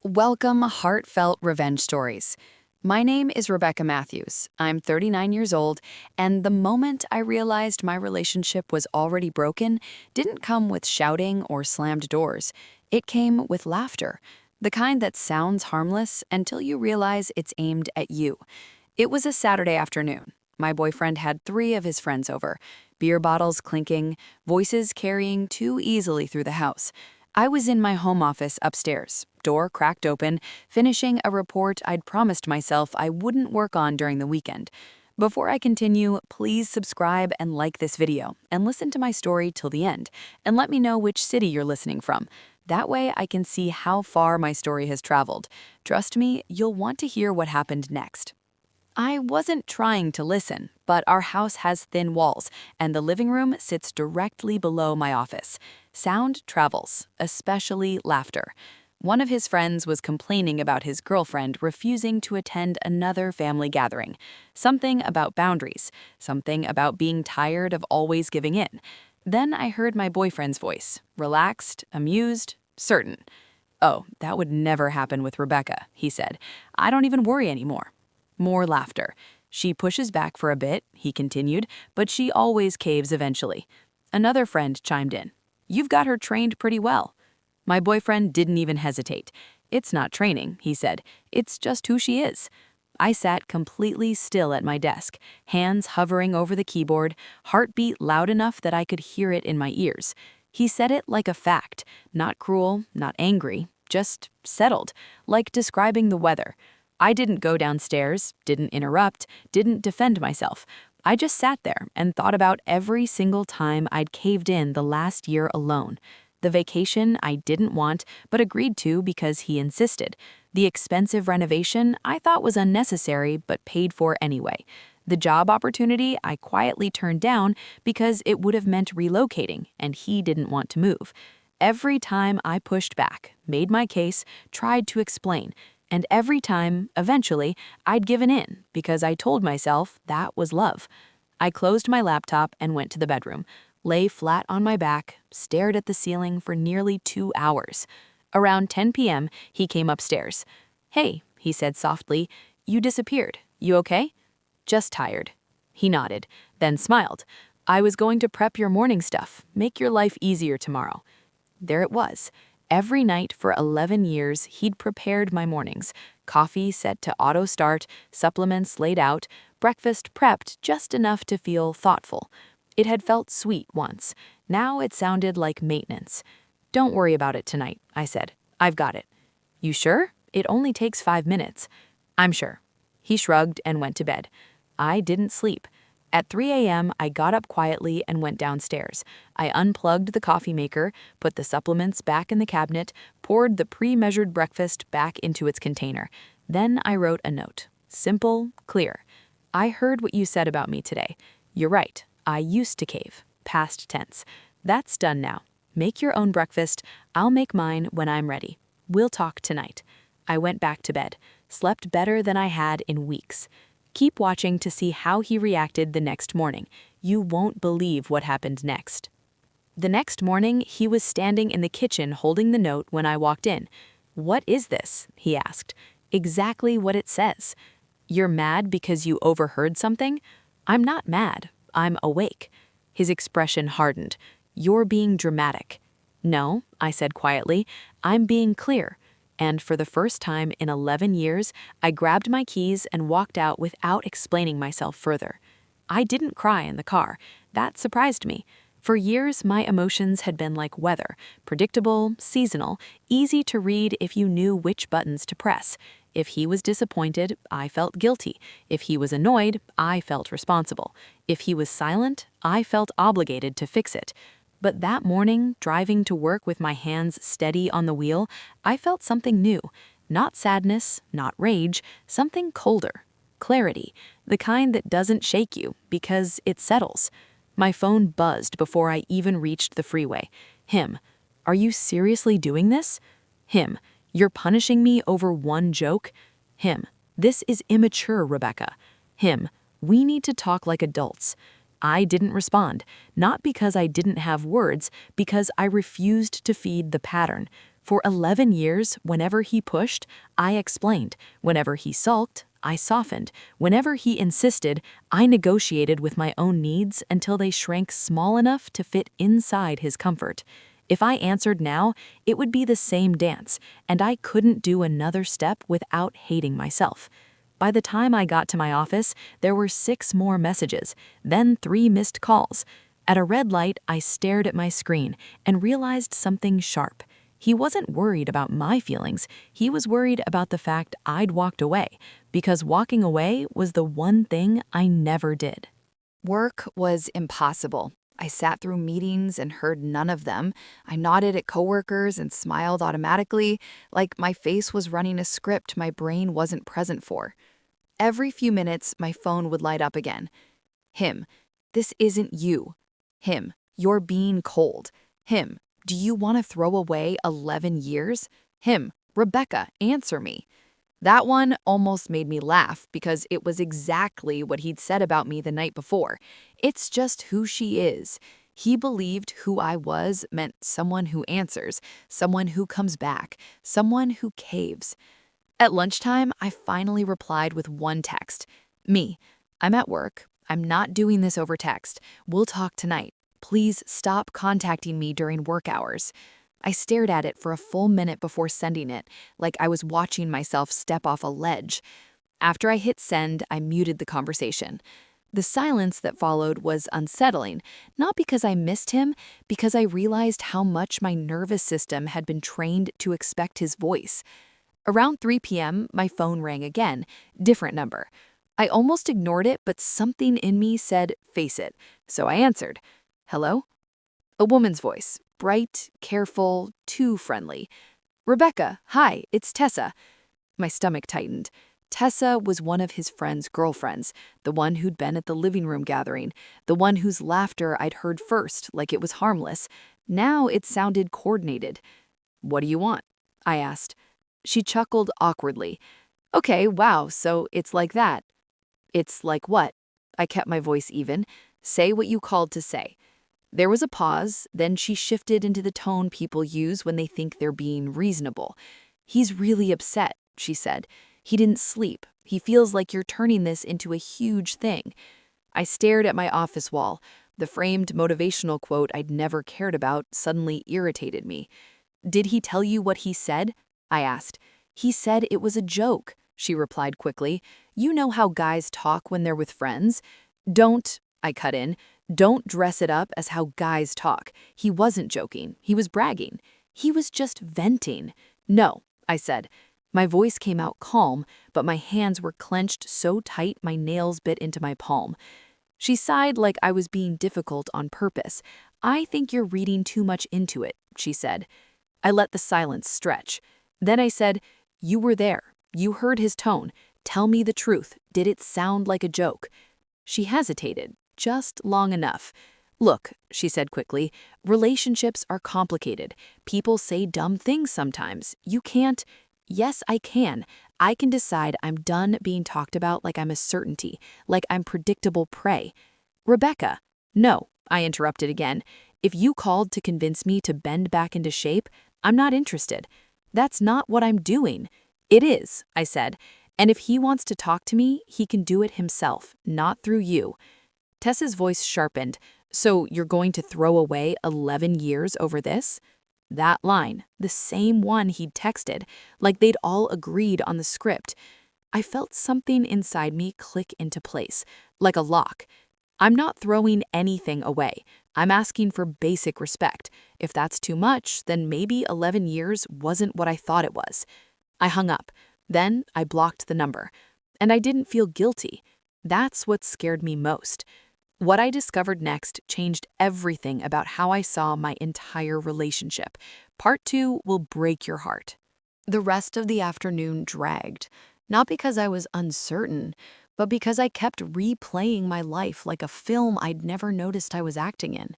Welcome, Heartfelt Revenge Stories. My name is Rebecca Matthews. I'm 39 years old, and the moment I realized my relationship was already broken didn't come with shouting or slammed doors. It came with laughter, the kind that sounds harmless until you realize it's aimed at you. It was a Saturday afternoon. My boyfriend had 3 of his friends over, beer bottles clinking, voices carrying too easily through the house. I was in my home office upstairs, door cracked open, finishing a report I'd promised myself I wouldn't work on during the weekend. Before I continue, please subscribe and like this video, and listen to my story till the end, and let me know which city you're listening from. That way I can see how far my story has traveled. Trust me, you'll want to hear what happened next. I wasn't trying to listen, but our house has thin walls, and the living room sits directly below my office. Sound travels, especially laughter. One of his friends was complaining about his girlfriend refusing to attend another family gathering. Something about boundaries, something about being tired of always giving in. Then I heard my boyfriend's voice, relaxed, amused, certain. "Oh, that would never happen with Rebecca," he said. "I don't even worry anymore." More laughter. "She pushes back for a bit," he continued, "but she always caves eventually." Another friend chimed in. "You've got her trained pretty well." My boyfriend didn't even hesitate. "It's not training," he said. "It's just who she is." I sat completely still at my desk, hands hovering over the keyboard, heartbeat loud enough that I could hear it in my ears. He said it like a fact, not cruel, not angry, just settled, like describing the weather. I didn't go downstairs, didn't interrupt, didn't defend myself. I just sat there and thought about every single time I'd caved in the last year alone. The vacation I didn't want but agreed to because he insisted. The expensive renovation I thought was unnecessary but paid for anyway. The job opportunity I quietly turned down because it would have meant relocating and he didn't want to move. Every time I pushed back, made my case, tried to explain, and every time, eventually, I'd given in because I told myself that was love. I closed my laptop and went to the bedroom, lay flat on my back, stared at the ceiling for nearly 2 hours. Around 10 p.m., he came upstairs. "Hey," he said softly, "you disappeared. You okay?" "Just tired." He nodded, then smiled. "I was going to prep your morning stuff, make your life easier tomorrow." There it was. Every night for 11 years, he'd prepared my mornings. Coffee set to auto-start, supplements laid out, breakfast prepped just enough to feel thoughtful. It had felt sweet once. Now it sounded like maintenance. "Don't worry about it tonight," I said. "I've got it." "You sure? It only takes 5 minutes." "I'm sure." He shrugged and went to bed. I didn't sleep. At 3 a.m., I got up quietly and went downstairs. I unplugged the coffee maker, put the supplements back in the cabinet, poured the pre-measured breakfast back into its container. Then I wrote a note. Simple, clear. "I heard what you said about me today. You're right. I used to cave. Past tense. That's done now. Make your own breakfast. I'll make mine when I'm ready. We'll talk tonight." I went back to bed. Slept better than I had in weeks. Keep watching to see how he reacted the next morning. You won't believe what happened next. The next morning, he was standing in the kitchen holding the note when I walked in. "What is this?" he asked. "Exactly what it says." "You're mad because you overheard something?" "I'm not mad. I'm awake." His expression hardened. "You're being dramatic." "No," I said quietly. "I'm being clear." And for the first time in 11 years, I grabbed my keys and walked out without explaining myself further. I didn't cry in the car. That surprised me. For years, my emotions had been like weather, predictable, seasonal, easy to read if you knew which buttons to press. If he was disappointed, I felt guilty. If he was annoyed, I felt responsible. If he was silent, I felt obligated to fix it. But that morning, driving to work with my hands steady on the wheel, I felt something new. Not sadness, not rage, something colder. Clarity, the kind that doesn't shake you because it settles. My phone buzzed before I even reached the freeway. Him. "Are you seriously doing this?" Him. "You're punishing me over one joke?" Him. "This is immature, Rebecca." Him. "We need to talk like adults." I didn't respond, not because I didn't have words, because I refused to feed the pattern. For 11 years, whenever he pushed, I explained. Whenever he sulked, I softened. Whenever he insisted, I negotiated with my own needs until they shrank small enough to fit inside his comfort. If I answered now, it would be the same dance, and I couldn't do another step without hating myself. By the time I got to my office, there were 6 more messages, then 3 missed calls. At a red light, I stared at my screen and realized something sharp. He wasn't worried about my feelings. He was worried about the fact I'd walked away, because walking away was the one thing I never did. Work was impossible. I sat through meetings and heard none of them. I nodded at coworkers and smiled automatically, like my face was running a script my brain wasn't present for. Every few minutes, my phone would light up again. Him, this isn't you. Him, you're being cold. Him, do you want to throw away 11 years? Him, Rebecca, answer me. That one almost made me laugh because it was exactly what he'd said about me the night before. It's just who she is. He believed who I was meant someone who answers, someone who comes back, someone who caves. At lunchtime, I finally replied with one text. Me, I'm at work. I'm not doing this over text. We'll talk tonight. Please stop contacting me during work hours. I stared at it for a full minute before sending it, like I was watching myself step off a ledge. After I hit send, I muted the conversation. The silence that followed was unsettling, not because I missed him, because I realized how much my nervous system had been trained to expect his voice. Around 3 p.m., my phone rang again, different number. I almost ignored it, but something in me said, face it, so I answered. Hello? A woman's voice, bright, careful, too friendly. Rebecca, hi, it's Tessa. My stomach tightened. Tessa was one of his friend's girlfriends, the one who'd been at the living room gathering, the one whose laughter I'd heard first, like it was harmless. Now it sounded coordinated. What do you want? I asked. She chuckled awkwardly. Okay, wow, so it's like that. It's like what? I kept my voice even. Say what you called to say. There was a pause, then she shifted into the tone people use when they think they're being reasonable. He's really upset, she said. He didn't sleep. He feels like you're turning this into a huge thing. I stared at my office wall. The framed motivational quote I'd never cared about suddenly irritated me. Did he tell you what he said? I asked. He said it was a joke, she replied quickly. You know how guys talk when they're with friends. Don't, I cut in, don't dress it up as how guys talk. He wasn't joking. He was bragging. He was just venting. No, I said. My voice came out calm, but my hands were clenched so tight my nails bit into my palm. She sighed like I was being difficult on purpose. I think you're reading too much into it, she said. I let the silence stretch. Then I said, you were there. You heard his tone. Tell me the truth. Did it sound like a joke? She hesitated, just long enough. Look, she said quickly, relationships are complicated. People say dumb things sometimes. You can't. Yes, I can. I can decide I'm done being talked about like I'm a certainty, like I'm predictable prey. Rebecca, no, I interrupted again. If you called to convince me to bend back into shape, I'm not interested. That's not what I'm doing. It is, I said. And if he wants to talk to me, he can do it himself, not through you. Tessa's voice sharpened. So you're going to throw away 11 years over this? That line, the same one he'd texted, like they'd all agreed on the script. I felt something inside me click into place, like a lock. I'm not throwing anything away. I'm asking for basic respect. If that's too much, then maybe 11 years wasn't what I thought it was. I hung up. Then I blocked the number. And I didn't feel guilty. That's what scared me most. What I discovered next changed everything about how I saw my entire relationship. Part 2 will break your heart. The rest of the afternoon dragged, not because I was uncertain, but because I kept replaying my life like a film I'd never noticed I was acting in.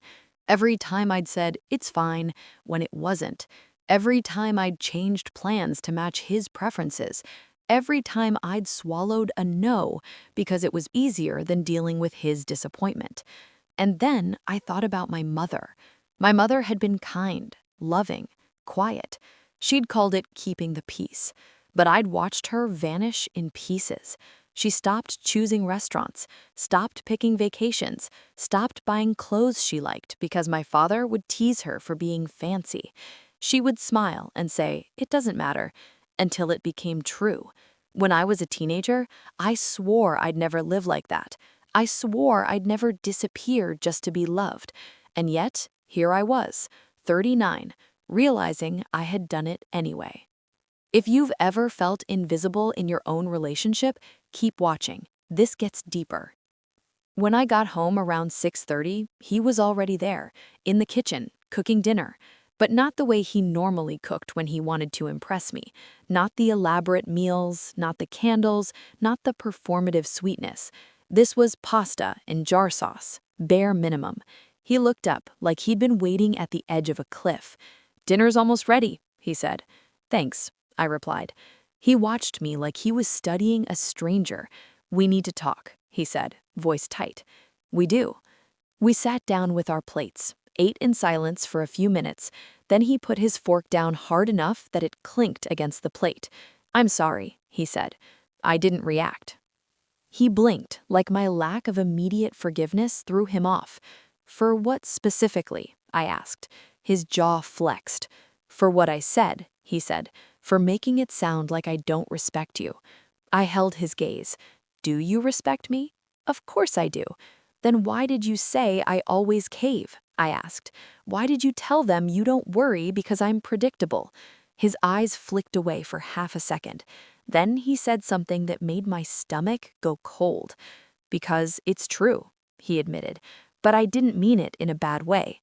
Every time I'd said, it's fine, when it wasn't. Every time I'd changed plans to match his preferences. Every time I'd swallowed a no because it was easier than dealing with his disappointment. And then I thought about my mother. My mother had been kind, loving, quiet. She'd called it keeping the peace, but I'd watched her vanish in pieces. She stopped choosing restaurants, stopped picking vacations, stopped buying clothes she liked because my father would tease her for being fancy. She would smile and say, "It doesn't matter," until it became true. When I was a teenager, I swore I'd never live like that. I swore I'd never disappear just to be loved. And yet, here I was, 39, realizing I had done it anyway. If you've ever felt invisible in your own relationship, keep watching. This gets deeper. When I got home around 6:30, he was already there, in the kitchen, cooking dinner. But not the way he normally cooked when he wanted to impress me. Not the elaborate meals, not the candles, not the performative sweetness. This was pasta and jar sauce, bare minimum. He looked up like he'd been waiting at the edge of a cliff. "Dinner's almost ready," he said. "Thanks," I replied. He watched me like he was studying a stranger. "We need to talk," he said, voice tight. "We do." We sat down with our plates, ate in silence for a few minutes, then he put his fork down hard enough that it clinked against the plate. "I'm sorry," he said. I didn't react. He blinked, like my lack of immediate forgiveness threw him off. "For what specifically?" I asked. His jaw flexed. "For what I said," he said, "for making it sound like I don't respect you." I held his gaze. "Do you respect me?" "Of course I do." "Then why did you say I always cave?" I asked. "Why did you tell them you don't worry because I'm predictable?" His eyes flicked away for half a second. Then he said something that made my stomach go cold. "Because it's true," he admitted, "but I didn't mean it in a bad way."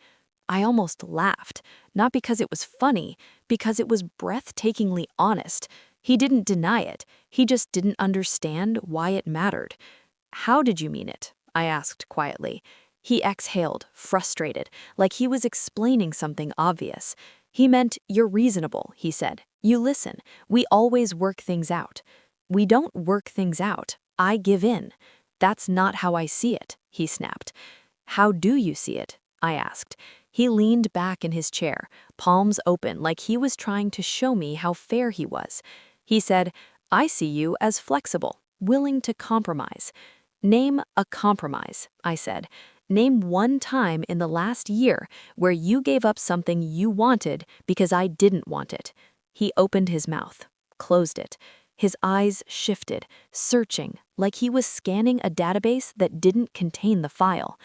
I almost laughed, not because it was funny, because it was breathtakingly honest. He didn't deny it, he just didn't understand why it mattered. "How did you mean it?" I asked quietly. He exhaled, frustrated, like he was explaining something obvious. "He meant, you're reasonable," he said. "You listen. We always work things out." "We don't work things out. I give in." "That's not how I see it," he snapped. "How do you see it?" I asked. He leaned back in his chair, palms open like he was trying to show me how fair he was. He said, "I see you as flexible, willing to compromise." "Name a compromise," I said. "Name one time in the last year where you gave up something you wanted because I didn't want it." He opened his mouth, closed it. His eyes shifted, searching, like he was scanning a database that didn't contain the file.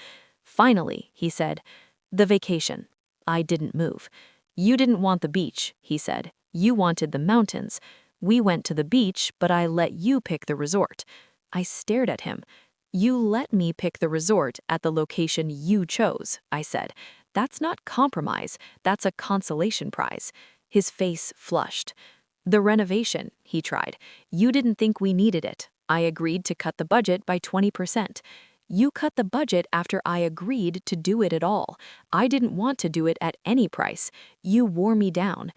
Finally, he said, "The vacation." I didn't move. "You didn't want the beach," he said. "You wanted the mountains. We went to the beach, but I let you pick the resort." I stared at him. "You let me pick the resort at the location you chose," I said. "That's not compromise, that's a consolation prize." His face flushed. "The renovation," he tried. "You didn't think we needed it. I agreed to cut the budget by 20%. You cut the budget after I agreed to do it at all. I didn't want to do it at any price. You wore me down."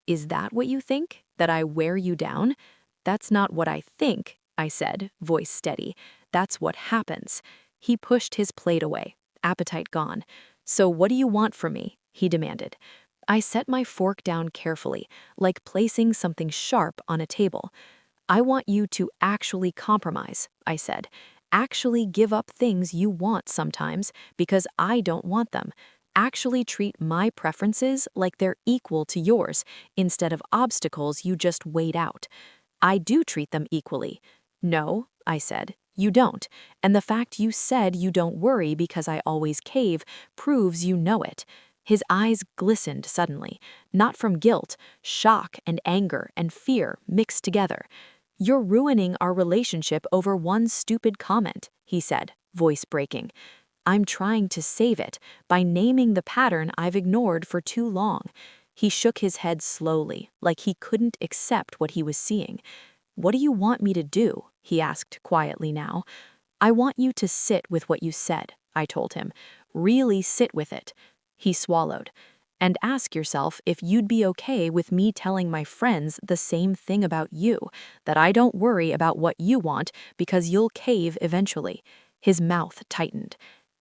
"Is that what you think? That I wear you down?" "That's not what I think," I said, voice steady. "That's what happens." He pushed his plate away, appetite gone. "So what do you want from me?" he demanded. I set my fork down carefully, like placing something sharp on a table. "I want you to actually compromise," I said. "Actually give up things you want sometimes because I don't want them. Actually treat my preferences like they're equal to yours instead of obstacles you just wait out." "I do treat them equally." "No," I said, "you don't. And the fact you said you don't worry because I always cave proves you know it." His eyes glistened suddenly, not from guilt, shock and anger and fear mixed together. "You're ruining our relationship over one stupid comment," he said, voice breaking. "I'm trying to save it by naming the pattern I've ignored for too long." He shook his head slowly, like he couldn't accept what he was seeing. "What do you want me to do?" he asked quietly now. "I want you to sit with what you said," I told him. "Really sit with it." He swallowed. "And ask yourself if you'd be okay with me telling my friends the same thing about you, that I don't worry about what you want because you'll cave eventually." His mouth tightened.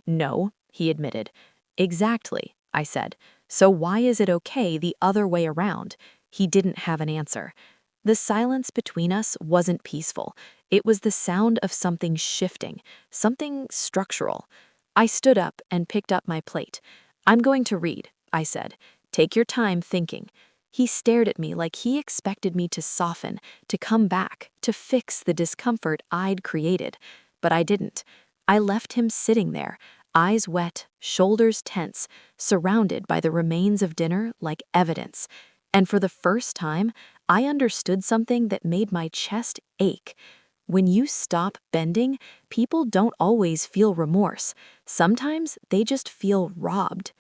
"No," he admitted. "Exactly," I said. "So why is it okay the other way around?" He didn't have an answer. The silence between us wasn't peaceful. It was the sound of something shifting, something structural. I stood up and picked up my plate. "I'm going to read," I said. "Take your time thinking." He stared at me like he expected me to soften, to come back, to fix the discomfort I'd created. But I didn't. I left him sitting there, eyes wet, shoulders tense, surrounded by the remains of dinner like evidence. And for the first time, I understood something that made my chest ache. When you stop bending, people don't always feel remorse. Sometimes they just feel robbed.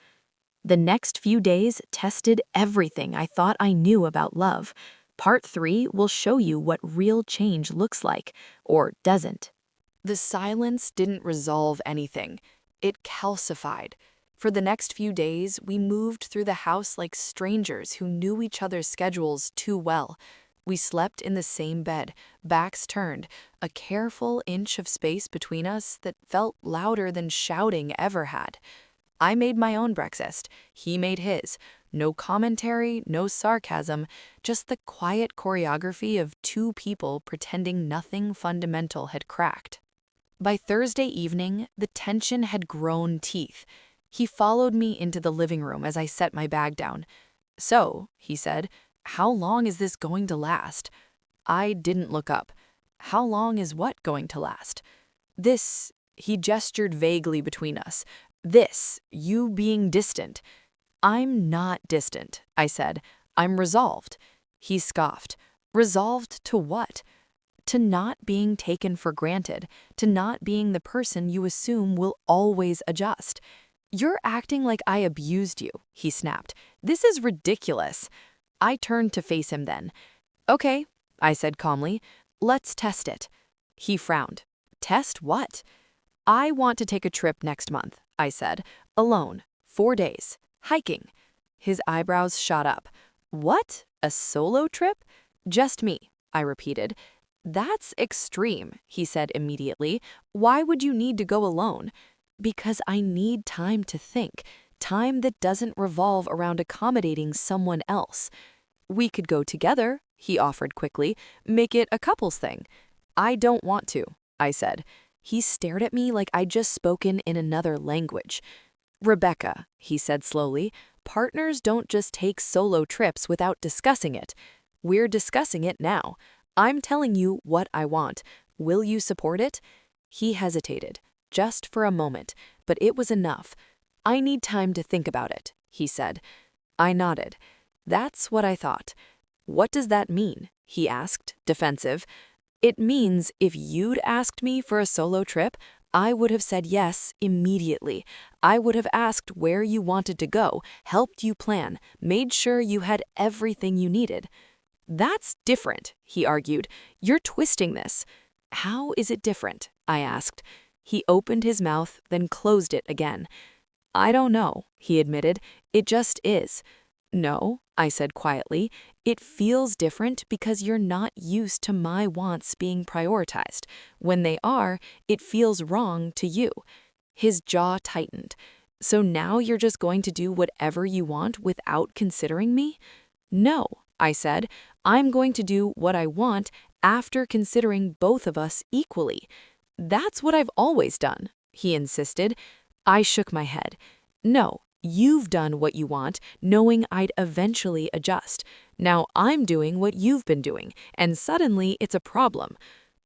The next few days tested everything I thought I knew about love. Part 3 will show you what real change looks like, or doesn't. The silence didn't resolve anything. It calcified. For the next few days, we moved through the house like strangers who knew each other's schedules too well. We slept in the same bed, backs turned, a careful inch of space between us that felt louder than shouting ever had. I made my own breakfast. He made his. No commentary, no sarcasm, just the quiet choreography of two people pretending nothing fundamental had cracked. By Thursday evening, the tension had grown teeth. He followed me into the living room as I set my bag down. "So," he said, "how long is this going to last?" I didn't look up. "How long is what going to last?" "This," he gestured vaguely between us. "This, you being distant." "I'm not distant," I said. "I'm resolved." He scoffed. "Resolved to what?" "To not being taken for granted, to not being the person you assume will always adjust." "You're acting like I abused you," he snapped. "This is ridiculous." I turned to face him then. "Okay," I said calmly. "Let's test it." He frowned. "Test what?" "I want to take a trip next month," I said. "Alone. 4 days. Hiking." His eyebrows shot up. "What? A solo trip?" "Just me," I repeated. "That's extreme," he said immediately. "Why would you need to go alone?" "Because I need time to think, time that doesn't revolve around accommodating someone else." "We could go together," he offered quickly. "Make it a couples thing." "I don't want to," I said. He stared at me like I'd just spoken in another language. "Rebecca," he said slowly, "partners don't just take solo trips without discussing it. We're discussing it now. I'm telling you what I want. Will you support it?" He hesitated, just for a moment, but it was enough. "I need time to think about it," he said. I nodded. "That's what I thought." "What does that mean?" he asked, defensive. "It means if you'd asked me for a solo trip, I would have said yes immediately. I would have asked where you wanted to go, helped you plan, made sure you had everything you needed." "That's different," he argued. "You're twisting this." "How is it different?" I asked. He opened his mouth, then closed it again. "I don't know," he admitted. "It just is." "No," I said quietly. "It feels different because you're not used to my wants being prioritized. When they are, it feels wrong to you." His jaw tightened. "So now you're just going to do whatever you want without considering me?" "No," I said. "I'm going to do what I want after considering both of us equally." "That's what I've always done," he insisted. I shook my head. "No, you've done what you want, knowing I'd eventually adjust. Now I'm doing what you've been doing, and suddenly it's a problem."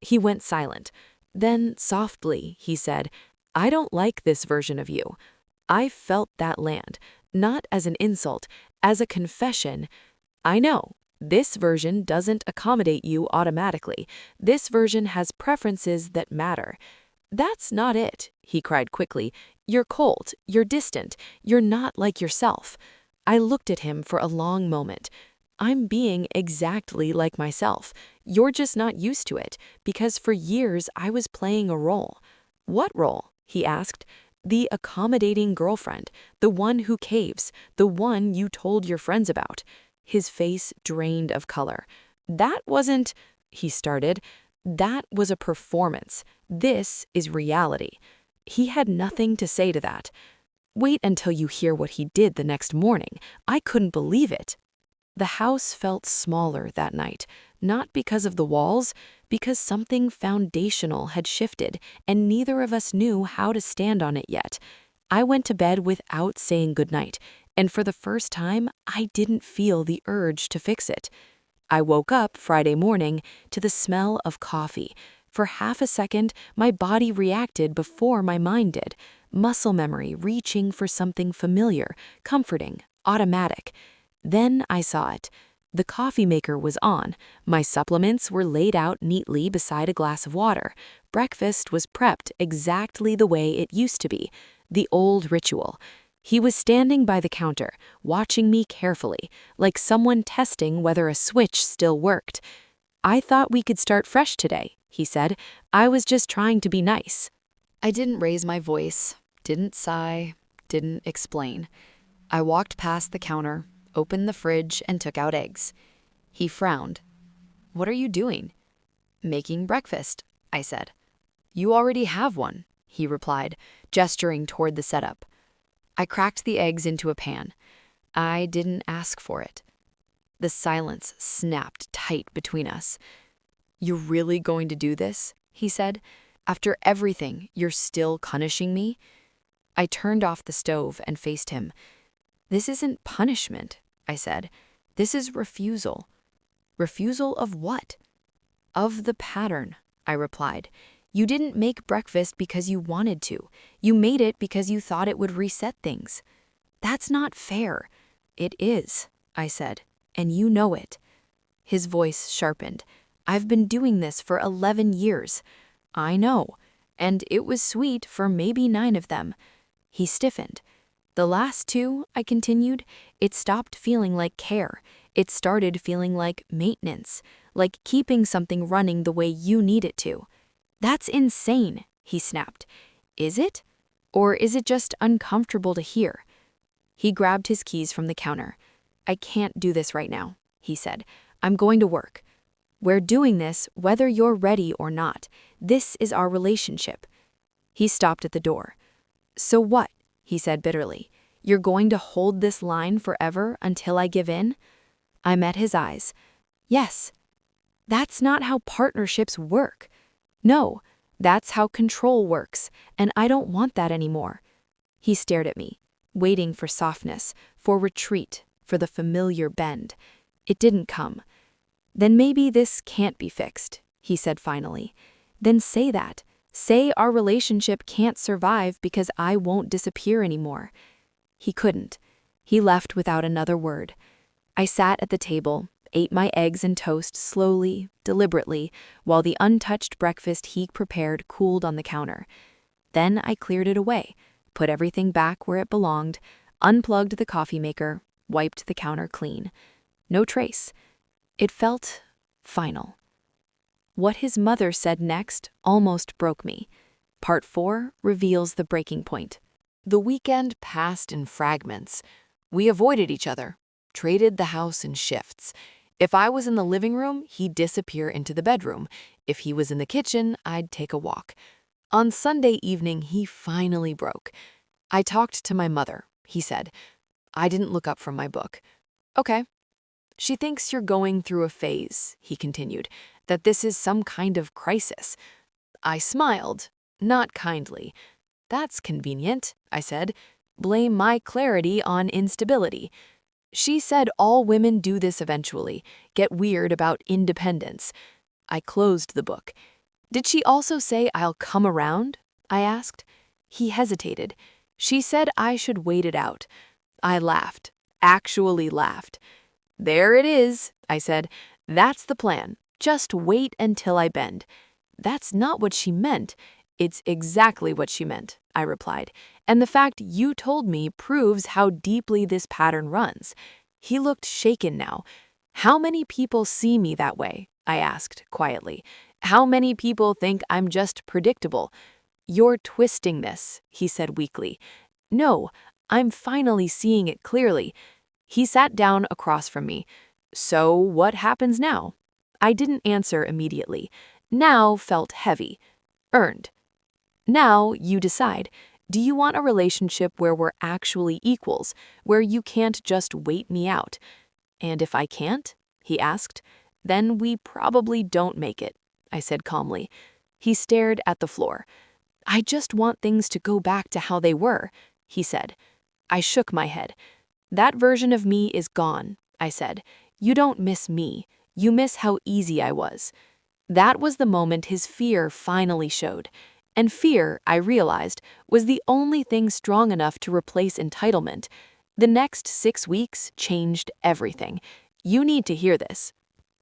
He went silent. Then, softly, he said, "I don't like this version of you." I felt that land, not as an insult, as a confession. "I know. This version doesn't accommodate you automatically. This version has preferences that matter." "That's not it," he cried quickly. "You're cold, you're distant, you're not like yourself." I looked at him for a long moment. "I'm being exactly like myself. You're just not used to it, because for years I was playing a role." "What role?" he asked. "The accommodating girlfriend, the one who caves, the one you told your friends about." His face drained of color. "That wasn't," he started. "That was a performance. This is reality." He had nothing to say to that. "Wait until you hear what he did the next morning. I couldn't believe it." The house felt smaller that night, not because of the walls, because something foundational had shifted, and neither of us knew how to stand on it yet. I went to bed without saying goodnight, and for the first time, I didn't feel the urge to fix it. I woke up Friday morning to the smell of coffee. For half a second, my body reacted before my mind did, muscle memory reaching for something familiar, comforting, automatic. Then I saw it. The coffee maker was on. My supplements were laid out neatly beside a glass of water. Breakfast was prepped exactly the way it used to be, the old ritual. He was standing by the counter, watching me carefully, like someone testing whether a switch still worked. "I thought we could start fresh today," he said. "I was just trying to be nice." I didn't raise my voice, didn't sigh, didn't explain. I walked past the counter, opened the fridge, and took out eggs. He frowned. "What are you doing?" "Making breakfast," I said. "You already have one," he replied, gesturing toward the setup. I cracked the eggs into a pan. I didn't ask for it. The silence snapped tight between us. "You're really going to do this?" he said. "After everything, you're still punishing me?" I turned off the stove and faced him. "This isn't punishment," I said. "This is refusal." "Refusal of what?" "Of the pattern," I replied. "You didn't make breakfast because you wanted to. You made it because you thought it would reset things." "That's not fair." "It is," I said, "and you know it." His voice sharpened. "I've been doing this for 11 years. "I know, and it was sweet for maybe 9 of them." He stiffened. "The last 2, I continued, it stopped feeling like care. It started feeling like maintenance, like keeping something running the way you need it to." "That's insane," he snapped. "Is it? Or is it just uncomfortable to hear?" He grabbed his keys from the counter. "I can't do this right now," he said. "I'm going to work. We're doing this whether you're ready or not. This is our relationship." He stopped at the door. "So what?" he said bitterly. "You're going to hold this line forever until I give in?" I met his eyes. "Yes." "That's not how partnerships work." "No, that's how control works, and I don't want that anymore." He stared at me, waiting for softness, for retreat, for the familiar bend. It didn't come. "Then maybe this can't be fixed," he said finally. "Then say that. Say our relationship can't survive because I won't disappear anymore." He couldn't. He left without another word. I sat at the table, ate my eggs and toast slowly, deliberately, while the untouched breakfast he prepared cooled on the counter. Then I cleared it away, put everything back where it belonged, unplugged the coffee maker, wiped the counter clean. No trace. It felt final. What his mother said next almost broke me. Part 4 reveals the breaking point. The weekend passed in fragments. We avoided each other, traded the house in shifts. If I was in the living room, he'd disappear into the bedroom. If he was in the kitchen, I'd take a walk. On Sunday evening, he finally broke. "I talked to my mother," he said. I didn't look up from my book. "Okay." "She thinks you're going through a phase," he continued, "that this is some kind of crisis." I smiled, not kindly. "That's convenient," I said. "Blame my clarity on instability." "She said all women do this eventually, get weird about independence." I closed the book. "Did she also say I'll come around?" I asked. He hesitated. "She said I should wait it out." I laughed, actually laughed. "There it is," I said. "That's the plan. Just wait until I bend." "That's not what she meant." "It's exactly what she meant," I replied. "And the fact you told me proves how deeply this pattern runs." He looked shaken now. "How many people see me that way?" I asked quietly. "How many people think I'm just predictable?" "You're twisting this," he said weakly. "No, I'm finally seeing it clearly." He sat down across from me. "So what happens now?" I didn't answer immediately. Now felt heavy. Earned. "Now you decide. Do you want a relationship where we're actually equals, where you can't just wait me out?" And if I can't? He asked. Then we probably don't make it, I said calmly. He stared at the floor. I just want things to go back to how they were, he said. I shook my head. That version of me is gone, I said. You don't miss me. You miss how easy I was. That was the moment his fear finally showed. And fear, I realized, was the only thing strong enough to replace entitlement. The next 6 weeks changed everything. You need to hear this.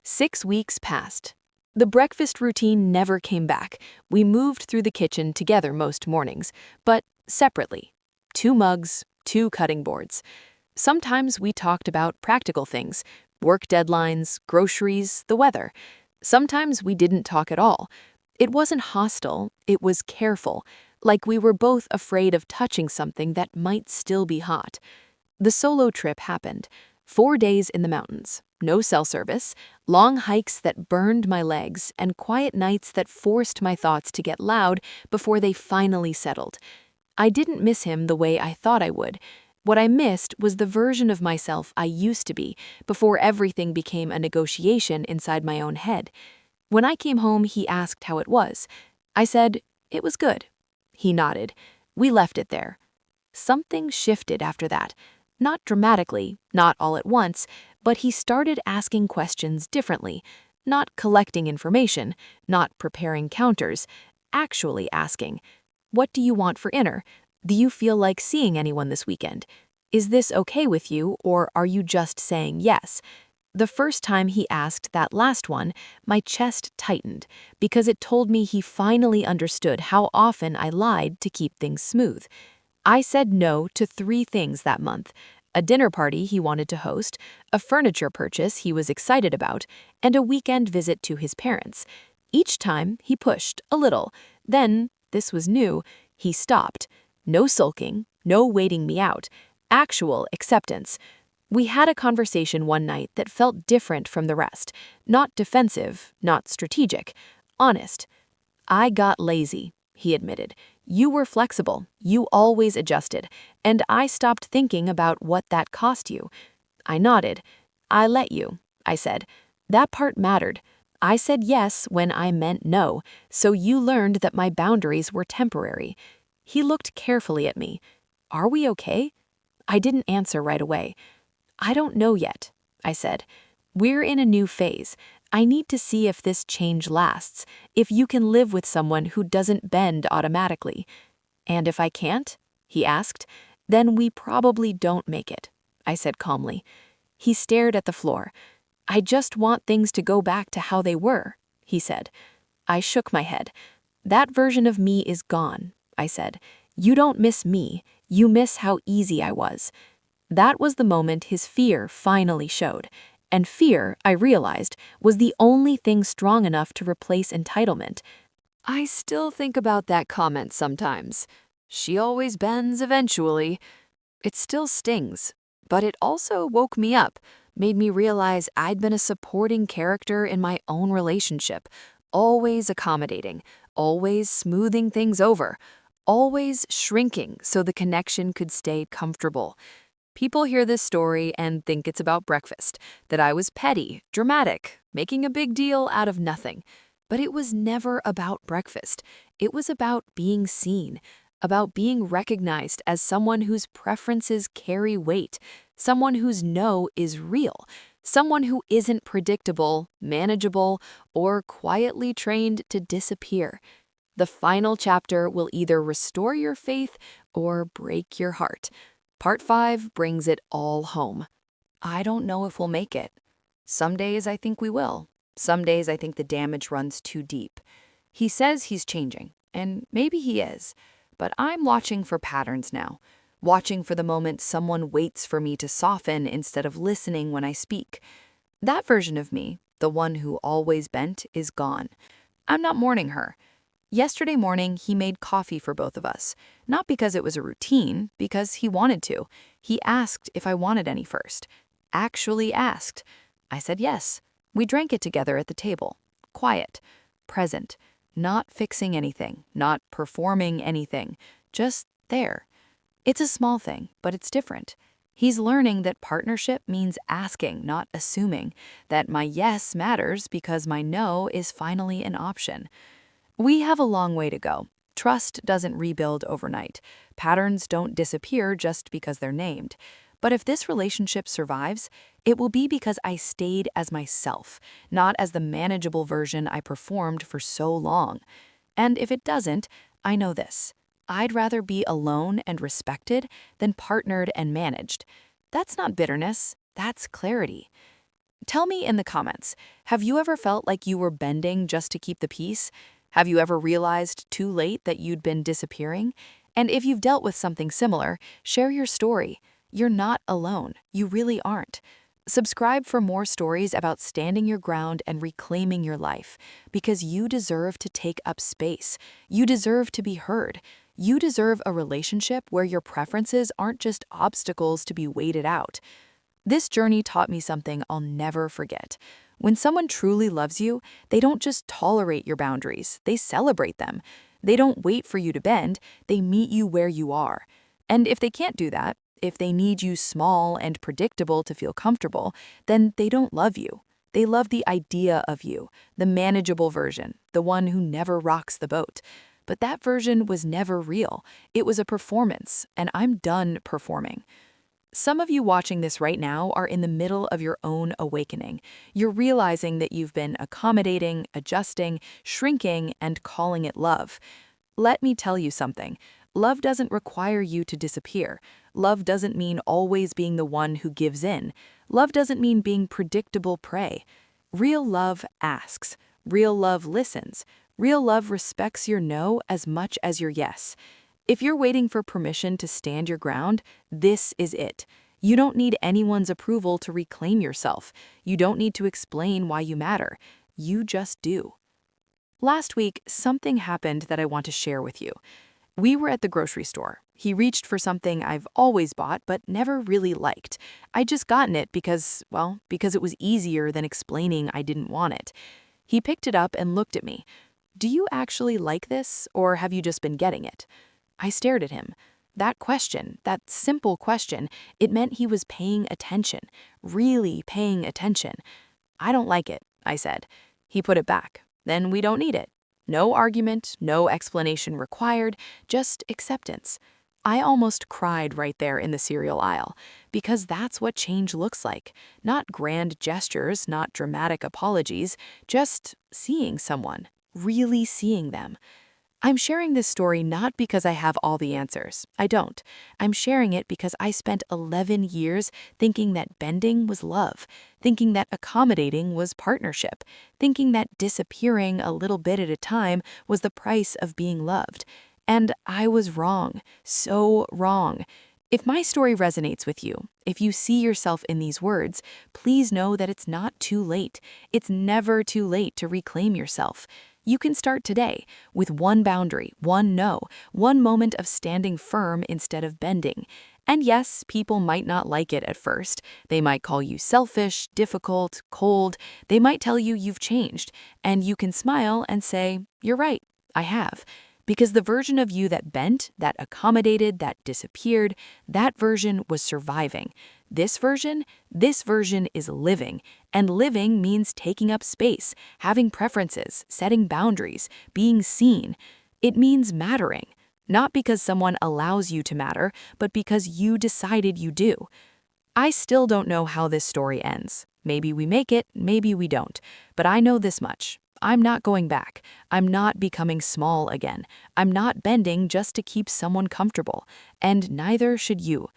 6 weeks passed. The breakfast routine never came back. We moved through the kitchen together most mornings, but separately. 2 mugs, 2 cutting boards. Sometimes we talked about practical things, work deadlines, groceries, the weather. Sometimes we didn't talk at all. It wasn't hostile, it was careful, like we were both afraid of touching something that might still be hot. The solo trip happened. 4 days in the mountains, no cell service, long hikes that burned my legs, and quiet nights that forced my thoughts to get loud before they finally settled. I didn't miss him the way I thought I would. What I missed was the version of myself I used to be before everything became a negotiation inside my own head. When I came home, he asked how it was. I said, it was good. He nodded. We left it there. Something shifted after that. Not dramatically, not all at once, but he started asking questions differently, not collecting information, not preparing counters, actually asking, what do you want for dinner? Do you feel like seeing anyone this weekend? Is this okay with you, or are you just saying yes? The first time he asked that last one, my chest tightened because it told me he finally understood how often I lied to keep things smooth. I said no to 3 things that month: a dinner party he wanted to host, a furniture purchase he was excited about, and a weekend visit to his parents. Each time, he pushed a little. Then, this was new, he stopped. No sulking, no waiting me out. Actual acceptance. We had a conversation one night that felt different from the rest. Not defensive, not strategic. Honest. I got lazy, he admitted. You were flexible, you always adjusted, and I stopped thinking about what that cost you. I nodded. I let you, I said. That part mattered. I said yes when I meant no, so you learned that my boundaries were temporary. He looked carefully at me. Are we okay? I didn't answer right away. I don't know yet, I said. We're in a new phase. I need to see if this change lasts, if you can live with someone who doesn't bend automatically. And if I can't? He asked. Then we probably don't make it, I said calmly. He stared at the floor. I just want things to go back to how they were, he said. I shook my head. That version of me is gone, I said. You don't miss me. You miss how easy I was. That was the moment his fear finally showed. And fear, I realized, was the only thing strong enough to replace entitlement. I still think about that comment sometimes. She always bends eventually. It still stings, but it also woke me up, made me realize I'd been a supporting character in my own relationship, always accommodating, always smoothing things over, always shrinking so the connection could stay comfortable. People hear this story and think it's about breakfast, that I was petty, dramatic, making a big deal out of nothing. But it was never about breakfast. It was about being seen, about being recognized as someone whose preferences carry weight, someone whose no is real, someone who isn't predictable, manageable, or quietly trained to disappear. The final chapter will either restore your faith or break your heart. Part 5 brings it all home. I don't know if we'll make it. Some days I think we will. Some days I think the damage runs too deep. He says he's changing, and maybe he is. But I'm watching for patterns now. Watching for the moment someone waits for me to soften instead of listening when I speak. That version of me, the one who always bent, is gone. I'm not mourning her. Yesterday morning, he made coffee for both of us. Not because it was a routine, because he wanted to. He asked if I wanted any first. Actually asked. I said yes. We drank it together at the table. Quiet. Present. Not fixing anything. Not performing anything. Just there. It's a small thing, but it's different. He's learning that partnership means asking, not assuming, that my yes matters because my no is finally an option. We have a long way to go. Trust doesn't rebuild overnight. Patterns don't disappear just because they're named. But if this relationship survives, it will be because I stayed as myself, not as the manageable version I performed for so long. And if it doesn't, I know this. I'd rather be alone and respected than partnered and managed. That's not bitterness, that's clarity. Tell me in the comments, have you ever felt like you were bending just to keep the peace? Have you ever realized too late that you'd been disappearing? And if you've dealt with something similar, share your story. You're not alone. You really aren't. Subscribe for more stories about standing your ground and reclaiming your life, because you deserve to take up space. You deserve to be heard. You deserve a relationship where your preferences aren't just obstacles to be waited out. This journey taught me something I'll never forget. When someone truly loves you, they don't just tolerate your boundaries, they celebrate them. They don't wait for you to bend, they meet you where you are. And if they can't do that, if they need you small and predictable to feel comfortable, then they don't love you. They love the idea of you, the manageable version, the one who never rocks the boat. But that version was never real. It was a performance, and I'm done performing. Some of you watching this right now are in the middle of your own awakening. You're realizing that you've been accommodating, adjusting, shrinking, and calling it love. Let me tell you something. Love doesn't require you to disappear. Love doesn't mean always being the one who gives in. Love doesn't mean being predictable prey. Real love asks. Real love listens. Real love respects your no as much as your yes. If you're waiting for permission to stand your ground, this is it. You don't need anyone's approval to reclaim yourself. You don't need to explain why you matter. You just do. Last week, something happened that I want to share with you. We were at the grocery store. He reached for something I've always bought but never really liked. I'd just gotten it because it was easier than explaining I didn't want it. He picked it up and looked at me. "Do you actually like this, or have you just been getting it?" I stared at him. That question, that simple question, it meant he was paying attention, really paying attention. "I don't like it," I said. He put it back. "Then we don't need it." No argument, no explanation required, just acceptance. I almost cried right there in the cereal aisle, because that's what change looks like. Not grand gestures, not dramatic apologies, just seeing someone, really seeing them. I'm sharing this story not because I have all the answers. I don't. I'm sharing it because I spent 11 years thinking that bending was love, thinking that accommodating was partnership, thinking that disappearing a little bit at a time was the price of being loved. And I was wrong, so wrong. If my story resonates with you, if you see yourself in these words, please know that it's not too late. It's never too late to reclaim yourself. You can start today with one boundary, one no, one moment of standing firm instead of bending. And yes, people might not like it at first. They might call you selfish, difficult, cold. They might tell you you've changed. And you can smile and say, "You're right, I have." Because the version of you that bent, that accommodated, that disappeared, that version was surviving. This version is living. And living means taking up space, having preferences, setting boundaries, being seen. It means mattering. Not because someone allows you to matter, but because you decided you do. I still don't know how this story ends. Maybe we make it, maybe we don't. But I know this much. I'm not going back. I'm not becoming small again. I'm not bending just to keep someone comfortable. And neither should you.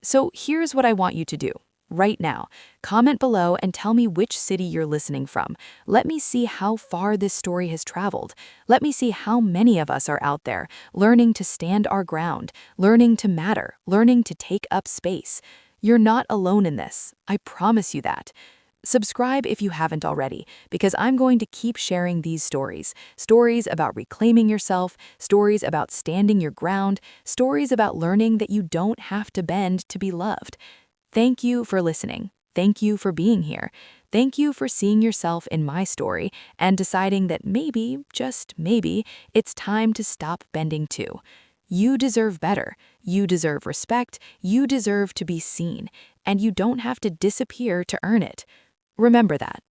So here's what I want you to do. Right now, comment below and tell me which city you're listening from. Let me see how far this story has traveled. Let me see how many of us are out there learning to stand our ground, learning to matter, learning to take up space. You're not alone in this. I promise you that. Subscribe if you haven't already, because I'm going to keep sharing these stories. Stories about reclaiming yourself, stories about standing your ground, stories about learning that you don't have to bend to be loved. Thank you for listening. Thank you for being here. Thank you for seeing yourself in my story and deciding that maybe, just maybe, it's time to stop bending too. You deserve better. You deserve respect. You deserve to be seen. And you don't have to disappear to earn it. Remember that.